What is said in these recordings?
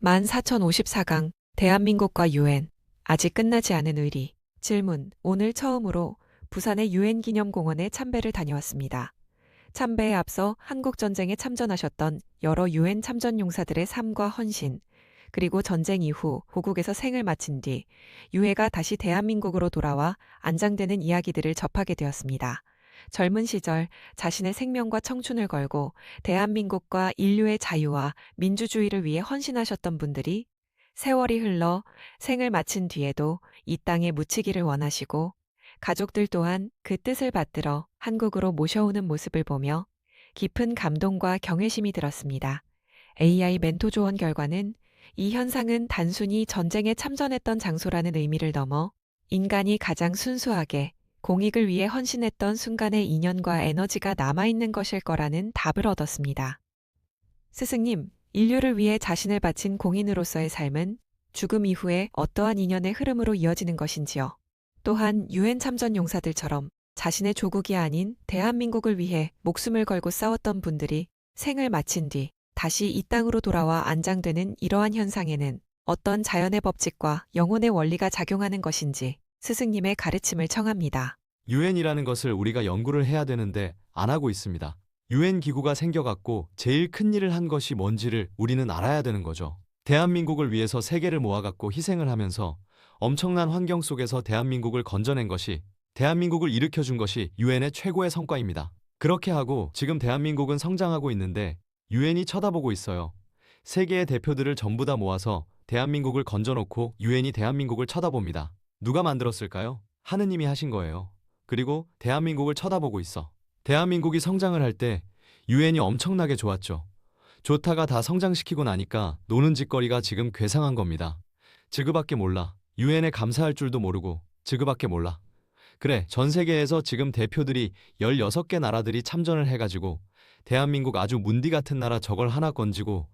14,054강 대한민국과 유엔 아직 끝나지 않은 의리. 질문. 오늘 처음으로 부산의 유엔 기념공원에 참배를 다녀왔습니다. 참배에 앞서 한국전쟁에 참전하셨던 여러 유엔 참전 용사들의 삶과 헌신, 그리고 전쟁 이후 고국에서 생을 마친 뒤 유해가 다시 대한민국으로 돌아와 안장되는 이야기들을 접하게 되었습니다. 젊은 시절 자신의 생명과 청춘을 걸고 대한민국과 인류의 자유와 민주주의를 위해 헌신하셨던 분들이 세월이 흘러 생을 마친 뒤에도 이 땅에 묻히기를 원하시고, 가족들 또한 그 뜻을 받들어 한국으로 모셔오는 모습을 보며 깊은 감동과 경외심이 들었습니다. AI 멘토 조언 결과는 이 현상은 단순히 전쟁에 참전했던 장소라는 의미를 넘어 인간이 가장 순수하게 공익을 위해 헌신했던 순간의 인연과 에너지가 남아있는 것일 거라는 답을 얻었습니다. 스승님, 인류를 위해 자신을 바친 공인으로서의 삶은 죽음 이후에 어떠한 인연의 흐름으로 이어지는 것인지요? 또한 유엔 참전 용사들처럼 자신의 조국이 아닌 대한민국을 위해 목숨을 걸고 싸웠던 분들이 생을 마친 뒤 다시 이 땅으로 돌아와 안장되는 이러한 현상에는 어떤 자연의 법칙과 영혼의 원리가 작용하는 것인지 스승님의 가르침을 청합니다. 유엔이라는 것을 우리가 연구를 해야 되는데 안 하고 있습니다. 유엔 기구가 생겨갖고 제일 큰 일을 한 것이 뭔지를 우리는 알아야 되는 거죠. 대한민국을 위해서 세계를 모아갖고 희생을 하면서 엄청난 환경 속에서 대한민국을 건져낸 것이, 대한민국을 일으켜준 것이 유엔의 최고의 성과입니다. 그렇게 하고 지금 대한민국은 성장하고 있는데 유엔이 쳐다보고 있어요. 세계의 대표들을 전부 다 모아서 대한민국을 건져놓고 유엔이 대한민국을 쳐다봅니다. 누가 만들었을까요? 하느님이 하신 거예요. 그리고 대한민국을 쳐다보고 있어. 대한민국이 성장을 할 때 유엔이 엄청나게 좋았죠. 좋다가 다 성장시키고 나니까 노는 짓거리가 지금 괴상한 겁니다. 지그밖에 몰라. 유엔에 감사할 줄도 모르고 지그밖에 몰라. 그래, 전 세계에서 지금 대표들이 16개 나라들이 참전을 해가지고 대한민국 아주 문디 같은 나라 저걸 하나 건지고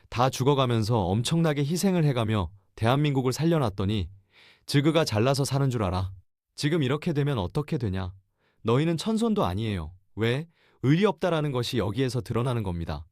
다 죽어가면서 엄청나게 희생을 해가며 대한민국을 살려놨더니 지그가 잘나서 사는 줄 알아. 지금 이렇게 되면 어떻게 되냐? 너희는 천손도 아니에요. 왜? 의리 없다라는 것이 여기에서 드러나는 겁니다.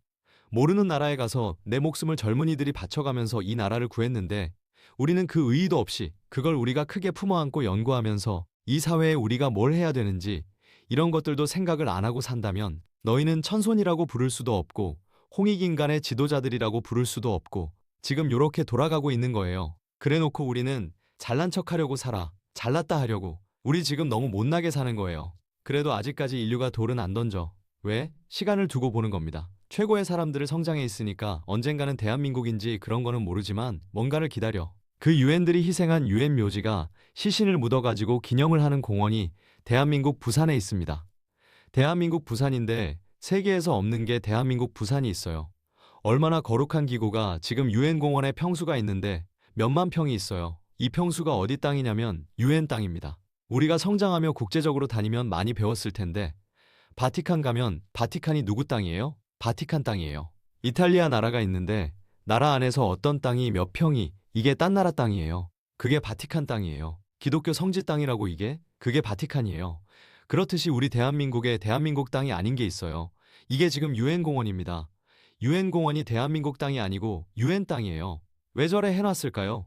모르는 나라에 가서 내 목숨을 젊은이들이 바쳐가면서 이 나라를 구했는데 우리는 그 의의도 없이 그걸 우리가 크게 품어안고 연구하면서 이 사회에 우리가 뭘 해야 되는지 이런 것들도 생각을 안 하고 산다면 너희는 천손이라고 부를 수도 없고 홍익인간의 지도자들이라고 부를 수도 없고 지금 요렇게 돌아가고 있는 거예요. 그래놓고 우리는 잘난 척하려고 살아. 잘났다 하려고. 우리 지금 너무 못나게 사는 거예요. 그래도 아직까지 인류가 돌은 안 던져. 왜? 시간을 두고 보는 겁니다. 최고의 사람들을 성장해 있으니까 언젠가는 대한민국인지 그런 거는 모르지만 뭔가를 기다려. 그 유엔들이 희생한 유엔 묘지가 시신을 묻어가지고 기념을 하는 공원이 대한민국 부산에 있습니다. 대한민국 부산인데 세계에서 없는 게 대한민국 부산이 있어요. 얼마나 거룩한 기구가 지금 유엔 공원에 평수가 있는데 몇만 평이 있어요. 이 평수가 어디 땅이냐면 유엔 땅입니다. 우리가 성장하며 국제적으로 다니면 많이 배웠을 텐데 바티칸 가면 바티칸이 누구 땅이에요? 바티칸 땅이에요. 이탈리아 나라가 있는데 나라 안에서 어떤 땅이 몇 평이 이게 딴 나라 땅이에요. 그게 바티칸 땅이에요. 기독교 성지 땅이라고 이게 그게 바티칸이에요. 그렇듯이 우리 대한민국에 대한민국 땅이 아닌 게 있어요. 이게 지금 유엔 공원입니다. 유엔 공원이 대한민국 땅이 아니고 유엔 땅이에요. 왜 저래 해놨을까요?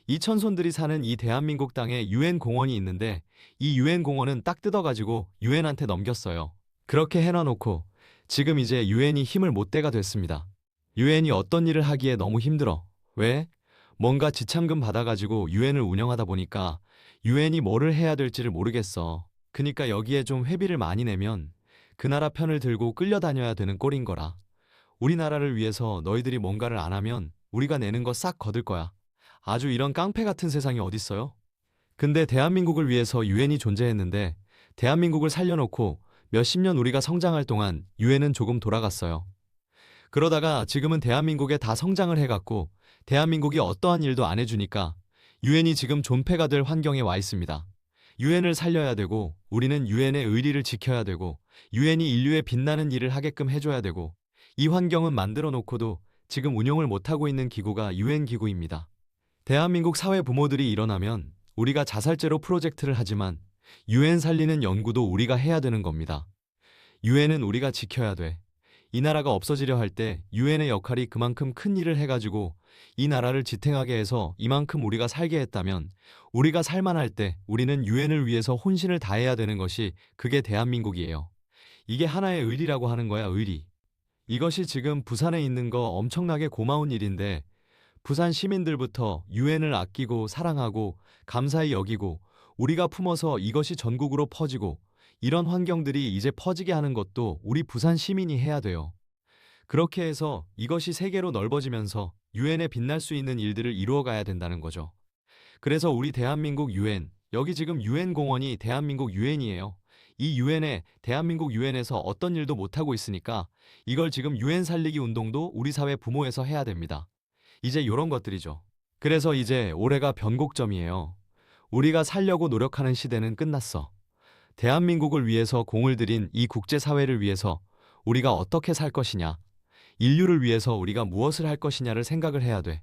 이 천손들이 사는 이 대한민국 땅에 유엔 공원이 있는데 이 유엔 공원은 딱 뜯어가지고 유엔한테 넘겼어요. 그렇게 해놔놓고 지금 이제 유엔이 힘을 못 대가 됐습니다. 유엔이 어떤 일을 하기에 너무 힘들어. 왜? 뭔가 지참금 받아가지고 유엔을 운영하다 보니까 유엔이 뭐를 해야 될지를 모르겠어. 그니까 여기에 좀 회비를 많이 내면 그 나라 편을 들고 끌려다녀야 되는 꼴인 거라. 우리나라를 위해서 너희들이 뭔가를 안 하면 우리가 내는 거 싹 거둘 거야. 아주 이런 깡패 같은 세상이 어딨어요? 근데 대한민국을 위해서 유엔이 존재했는데 대한민국을 살려놓고 몇십 년 우리가 성장할 동안 유엔은 조금 돌아갔어요. 그러다가 지금은 대한민국에 다 성장을 해갖고 대한민국이 어떠한 일도 안 해주니까 유엔이 지금 존폐가 될 환경에 와 있습니다. 유엔을 살려야 되고 우리는 유엔의 의리를 지켜야 되고 유엔이 인류에 빛나는 일을 하게끔 해줘야 되고 이 환경은 만들어 놓고도 지금 운영을 못하고 있는 기구가 유엔 기구입니다. 대한민국 사회 부모들이 일어나면 우리가 자살제로 프로젝트를 하지만 유엔 살리는 연구도 우리가 해야 되는 겁니다. 유엔은 우리가 지켜야 돼. 이 나라가 없어지려 할 때 유엔의 역할이 그만큼 큰 일을 해가지고 이 나라를 지탱하게 해서 이만큼 우리가 살게 했다면 우리가 살만할 때 우리는 유엔을 위해서 혼신을 다해야 되는 것이 그게 대한민국이에요. 이게 하나의 의리라고 하는 거야, 의리. 이것이 지금 부산에 있는 거 엄청나게 고마운 일인데 부산 시민들부터 유엔을 아끼고 사랑하고 감사히 여기고 우리가 품어서 이것이 전국으로 퍼지고 이런 환경들이 이제 퍼지게 하는 것도 우리 부산 시민이 해야 돼요. 그렇게 해서 이것이 세계로 넓어지면서 유엔에 빛날 수 있는 일들을 이루어가야 된다는 거죠. 그래서 우리 대한민국 유엔, 여기 지금 유엔 공원이 대한민국 유엔이에요. 이 유엔에 대한민국 유엔에서 어떤 일도 못하고 있으니까 이걸 지금 유엔 살리기 운동도 우리 사회 부모에서 해야 됩니다. 이제 이런 것들이죠. 그래서 이제 올해가 변곡점이에요. 우리가 살려고 노력하는 시대는 끝났어. 대한민국을 위해서 공을 들인 이 국제사회를 위해서 우리가 어떻게 살 것이냐, 인류를 위해서 우리가 무엇을 할 것이냐를 생각을 해야 돼.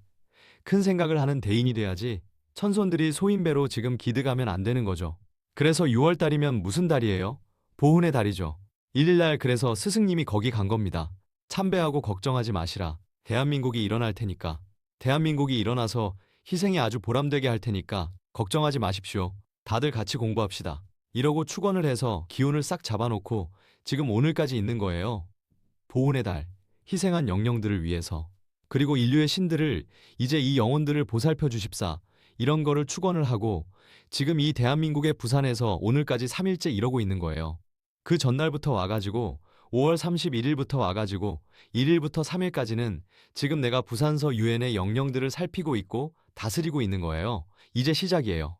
큰 생각을 하는 대인이 돼야지 천손들이 소인배로 지금 기득하면 안 되는 거죠. 그래서 6월 달이면 무슨 달이에요? 보훈의 달이죠. 1일날 그래서 스승님이 거기 간 겁니다. 참배하고 걱정하지 마시라. 대한민국이 일어날 테니까. 대한민국이 일어나서 희생이 아주 보람되게 할 테니까 걱정하지 마십시오. 다들 같이 공부합시다. 이러고 축원을 해서 기운을 싹 잡아놓고 지금 오늘까지 있는 거예요. 보훈의 달, 희생한 영령들을 위해서. 그리고 인류의 신들을 이제 이 영혼들을 보살펴 주십사. 이런 거를 축원을 하고 지금 이 대한민국의 부산에서 오늘까지 3일째 이러고 있는 거예요. 그 전날부터 와가지고 5월 31일부터 와가지고 1일부터 3일까지는 지금 내가 부산서 유엔의 영령들을 살피고 있고 다스리고 있는 거예요. 이제 시작이에요.